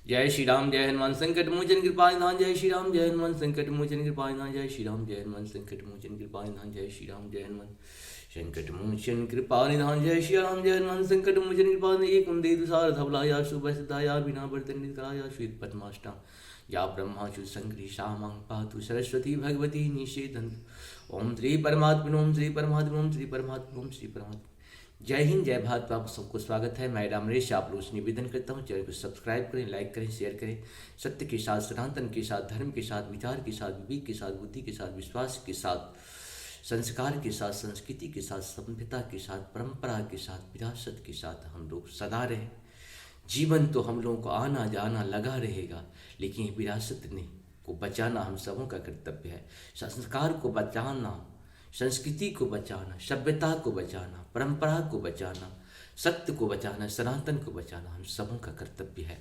जय श्री राम जय हनुमान संकट मोचन कृपा निधान। जय श्री राम जय हनुमान संकट मोचन कृपा निधान। जय श्री राम जय हनुमान संकट मोचन कृपा निधान। जय श्री राम जय हनुमान संकट मोचन कृपा निधान। जय श्री राम जय हनुमान संकट मोचन कृपा निधान। एक कुंदे तुषार धवलाया शुभ सिद्धाया बिना वर्तन कराया श्वेत पद्माष्टा या ब्रह्माचु संग्रीषा मां पातु सरस्वती भगवती निषेधन। ओम श्री परमात्मा ओम श्री परमात्मा ओम श्री परमात्मा ओम श्री परमात्मा। जय हिंद जय भारत। आप सबको स्वागत है। मैं रामरेश आप लोगों से निवेदन करता हूँ चैनल को सब्सक्राइब करें, लाइक करें, शेयर करें। सत्य के साथ, सनातन के साथ, धर्म के साथ, विचार के साथ, विवेक के साथ, बुद्धि के साथ, विश्वास के साथ, संस्कार के साथ, संस्कृति के साथ, सभ्यता के साथ, परंपरा के साथ, विरासत के साथ हम लोग सदा रहें। जीवन तो हम लोगों को आना जाना लगा रहेगा, लेकिन विरासत ने को बचाना हम सबों का कर्तव्य है। संस्कार को बचाना, संस्कृति को बचाना, सभ्यता को बचाना, परंपरा को बचाना, सत्य को बचाना, सनातन को बचाना हम सबों का कर्तव्य है।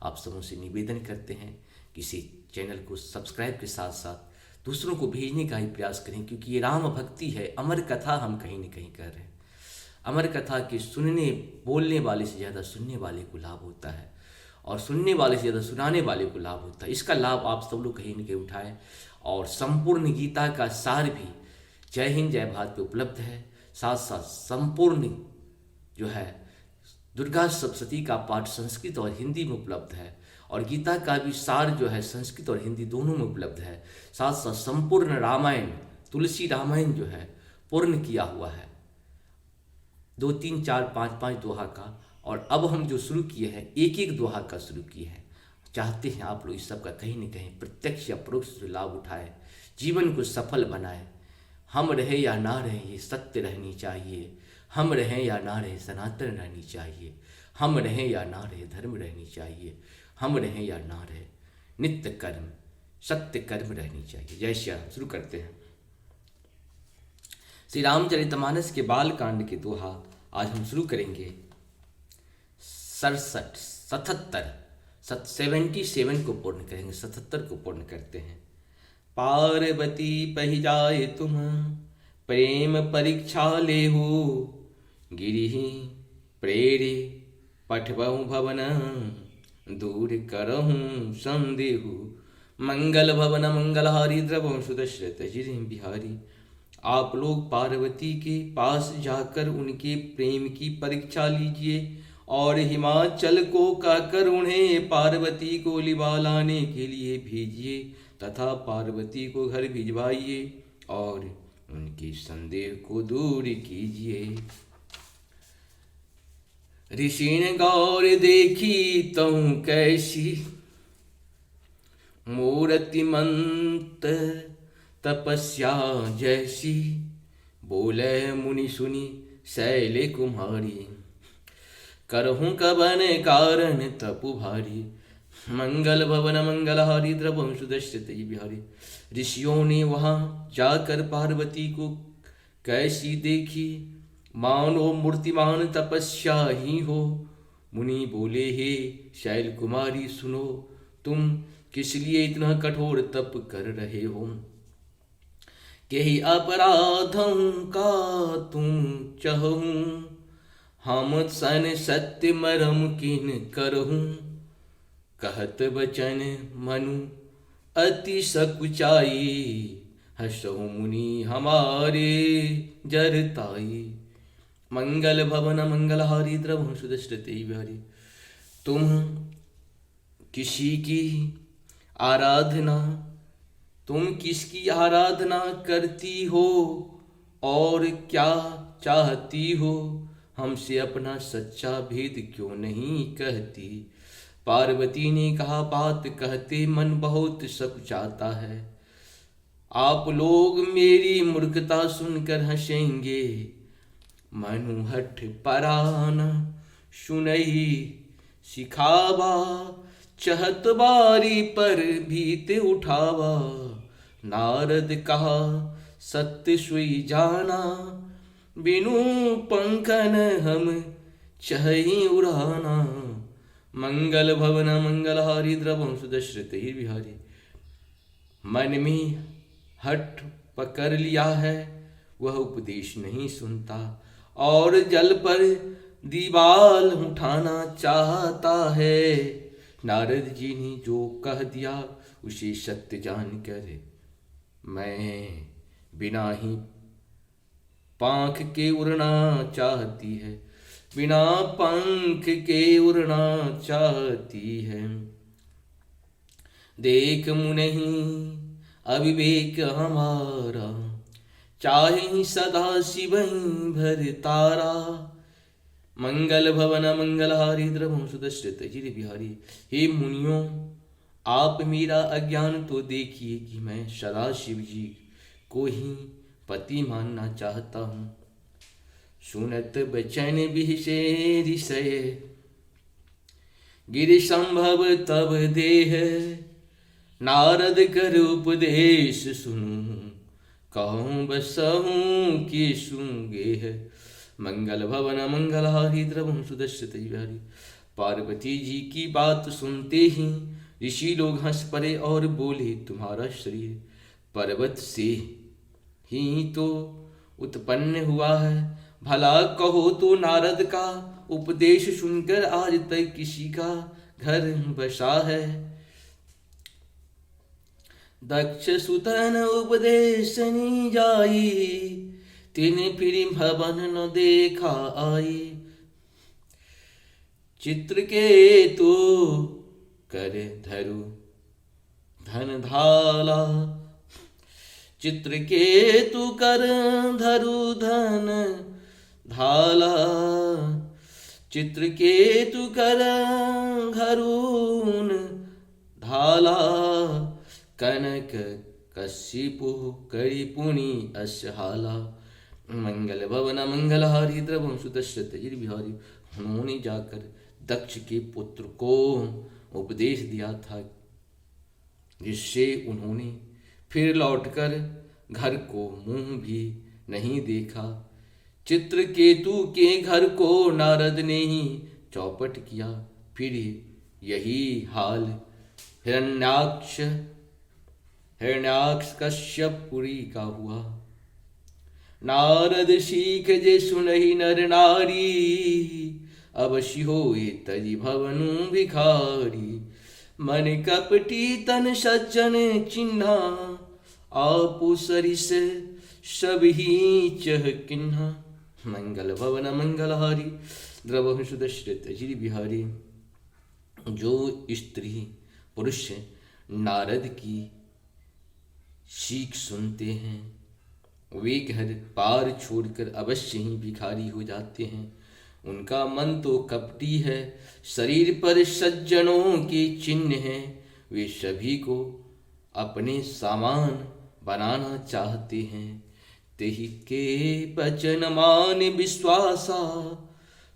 आप सबों से निवेदन करते हैं किसी चैनल को सब्सक्राइब के साथ साथ दूसरों को भेजने का ही प्रयास करें, क्योंकि ये राम भक्ति है। अमर कथा हम कहीं न कहीं कर रहे हैं। अमर कथा के सुनने बोलने वाले से ज़्यादा सुनने वाले को लाभ होता है, और सुनने वाले से ज़्यादा सुनाने वाले को लाभ होता है। इसका लाभ आप सब लोग कहीं न कहीं उठाएं। और संपूर्ण गीता का सार भी जय हिंद जय भारत पे उपलब्ध है। साथ साथ संपूर्ण जो है दुर्गा सप्तशती का पाठ संस्कृत और हिंदी में उपलब्ध है, और गीता का भी सार जो है संस्कृत और हिंदी दोनों में उपलब्ध है। साथ साथ संपूर्ण रामायण, तुलसी रामायण जो है पूर्ण किया हुआ है 2 3 4 5 5 दोहा का। और अब हम जो शुरू किए हैं 1 1 दोहा का शुरू किए हैं। चाहते हैं आप लोग इस सब का कहीं न कहीं प्रत्यक्ष या परोक्ष लाभ उठाए, जीवन को सफल बनाए। हम रहे या ना रहे ये सत्य रहनी चाहिए। हम रहें या ना रहे सनातन रहनी चाहिए। हम रहें या ना रहे धर्म रहनी चाहिए। हम रहें या ना रहे नित्य कर्म सत्य कर्म रहनी चाहिए। जय श्री राम। शुरू करते हैं। श्री रामचरितमानस के बाल कांड के दोहा आज हम शुरू करेंगे 77 को पूर्ण करेंगे। 77 को पूर्ण करते हैं। पार्वती पहि जाए तुम प्रेम परीक्षा ले हो, गिरि प्रेरे पठबहु भवन दूर करहूँ संदेहु। मंगल भवन मंगलहारी द्रवहु सुदशरथ जिरि बिहारी। आप लोग पार्वती के पास जाकर उनके प्रेम की परीक्षा लीजिए, और हिमाचल को कहकर उन्हें पार्वती को लिवा लाने के लिए भेजिए, तथा पार्वती को घर भिजवाइए और उनके संदेह को दूर कीजिए। ऋषिन गौर देखी तहु कैसी, मूर्तिमंत तपस्या जैसी। बोले मुनि सुनी शैले कुमारी, करहूं कबन कारण तपु भारी। मंगल भवन मंगलहारी द्रवहु सुदशरथ बिहारी। ऋषियों ने वहां जाकर पार्वती को कैसी देखी, मानो मूर्तिमान तपस्या ही हो। मुनि बोले, हे शैल कुमारी सुनो, तुम किस लिए इतना कठोर तप कर रहे हो। केहि अपराधों का तुम चहूं, हम सन सत्य मरम किन करहूं। कहत बचन मनु अति सकुचाई, हसहु मुनि हमारे जरताई। मंगल भवन मंगलहारी द्रवहु सुदशरथ बिहारी। तुम किसी की आराधना, तुम किसकी आराधना करती हो और क्या चाहती हो, हमसे अपना सच्चा भेद क्यों नहीं कहती। पार्वती ने कहा, बात कहते मन बहुत सकुचाता है। आप लोग मेरी मूर्खता सुनकर हंसेंगे। मनु हठ पराना सुनई सिखावा, चहत बारी पर भीत उठावा। नारद कहा सत्य सुई जाना, बिनु पंखन हम चही उड़ाना। मंगल भवन मंगलहारी द्रवहु सुदशरथ बिहारी। मन में हठ पकड़ लिया है, वह उपदेश नहीं सुनता, और जल पर दीवाल उठाना चाहता है। नारद जी ने जो कह दिया उसे सत्य जान कर मैं बिना ही पंख के उड़ना चाहती है, बिना पंख के उड़ना चाहती है। देख मुनहि अविवेक हमारा, चाहे सदा शिवं भर तारा। मंगल भवन मंगलहारी द्रवं सुदश्रित जिर बिहारी। हे मुनियों, आप मेरा अज्ञान तो देखिए कि मैं सदा शिव जी को ही पति मानना चाहता हूँ। सुनत बचन बिहसे ऋषय, गिरि संभव तब देह। नारद कर उपदेश सुनूं, कहूँ बसहूँ कि सूंगे है। मंगल भवन मंगलहारी द्रवं सुदश्रित बिहारी। पार्वती जी की बात सुनते ही ऋषि लोग हंस पड़े और बोले, तुम्हारा शरीर पर्वत से ही तो उत्पन्न हुआ है, भला कहो तो नारद का उपदेश सुनकर आज तक किसी का घर बसा है। दक्ष सुतन उपदेश नि जाई, तिन फिर भवन न देखा आई। चित्रकेतु कर धरु धन धाला, चित्रकेतु कर धरु धन धाला। चित्रकेतु कर धरुन धाला, कनक कश्यपु करि पुनि असहाला। मंगल भवन मंगलहारी द्रवं सुदश्रित बिहारी। उन्होंने जाकर दक्ष के पुत्र को उपदेश दिया था, जिससे उन्होंने फिर लौटकर घर को मुंह भी नहीं देखा। चित्रकेतु के घर को नारद ने ही चौपट किया। फिर यही हाल हिरण्याक्ष कश्यपपुरी का हुआ। नारद सीख जे सुनहि नर नारी, अवश्य होए तजि भवनु भिखारी। मन कपटी तन सज्जन चिन्हा, आपु सरिस सब ही चह किन्हा। मंगल भवन मंगलहारी द्रवहु सुदश्रित जिर बिहारी। जो स्त्री पुरुष नारद की सीख सुनते हैं वे घर पार छोड़कर अवश्य ही भिखारी हो जाते हैं। उनका मन तो कपटी है, शरीर पर सज्जनों के चिन्ह हैं। वे सभी को अपने सामान बनाना चाहते हैं। तेहि के बचन मान विश्वासा,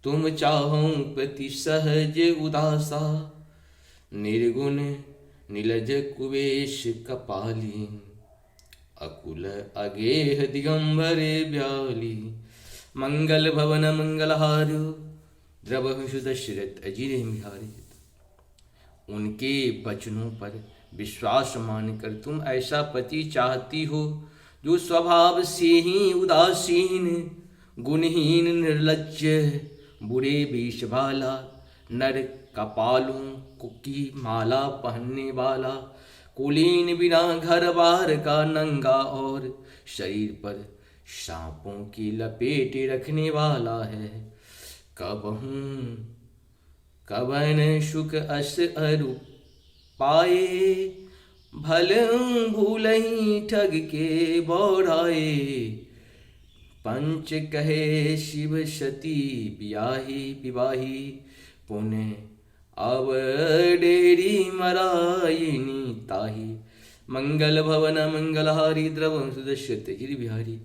तुम चाहो प्रति सहज उदासा। निर्गुण नीलज कुवेश कपाली, अकुल अगेह दिगंबरे ब्याली। मंगल भवन मंगलहारु द्रवहु सुदश्रित अजिर बिहारी। उनके वचनों पर विश्वास मानकर तुम ऐसा पति चाहती हो जो स्वभाव से ही उदासीन, गुणहीन, निर्लज्ज, बुरे वेश वाला, नर कपालों की माला पहनने वाला, कुलीन, बिना घर बार का, नंगा और शरीर पर सांपों की लपेट रखने वाला है। कबन सुख अस अरु पाए, भल भूलहि ठग के बौढ़ाए। पंच कहे शिव सती बियाही विवाही, पुण्य अब डेरी मरायनी ताही। मंगल भवन मंगलहारी द्रवं सुदश्रित जिर बिहारी।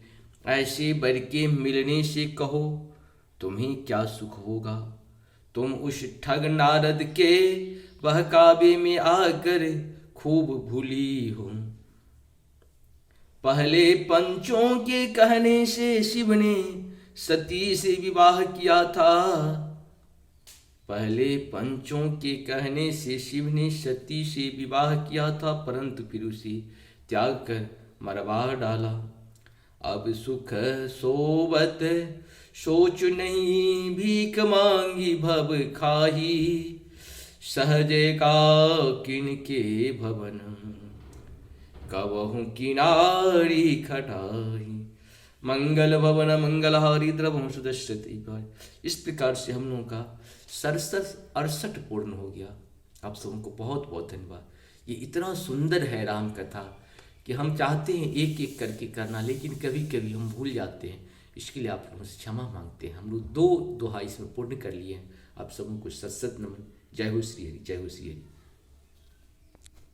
ऐसे वर के मिलने से कहो तुम्हें क्या सुख होगा। तुम उस ठग नारद के बहकावे में आकर खूब भूली हो। पहले पंचों के कहने से शिव ने सती से विवाह किया था। पहले पंचों के कहने से शिव ने सती से विवाह किया था, परंतु फिर उसे त्याग कर मरवा डाला। अब सुख सोबत सोच नहीं, भीख मांगी भव खाही। सहजे का किनके भवन, कबहु किनारी खटाई। मंगल भवन मंगलहारी द्रवहु सुदश्रति पाई। इस प्रकार से हम लोगों का 67 पूर्ण हो गया। आप सबको बहुत बहुत धन्यवाद। ये इतना सुंदर है राम कथा कि हम चाहते हैं एक एक करके करना, लेकिन कभी कभी हम भूल जाते हैं। इसके लिए आप लोगों से क्षमा मांगते हैं। हम लोग 2 दोहा इसमें पूर्ण कर लिए हैं। आप सबको सत सत नमन। जय हो श्री हरि, जय हो श्री हरि।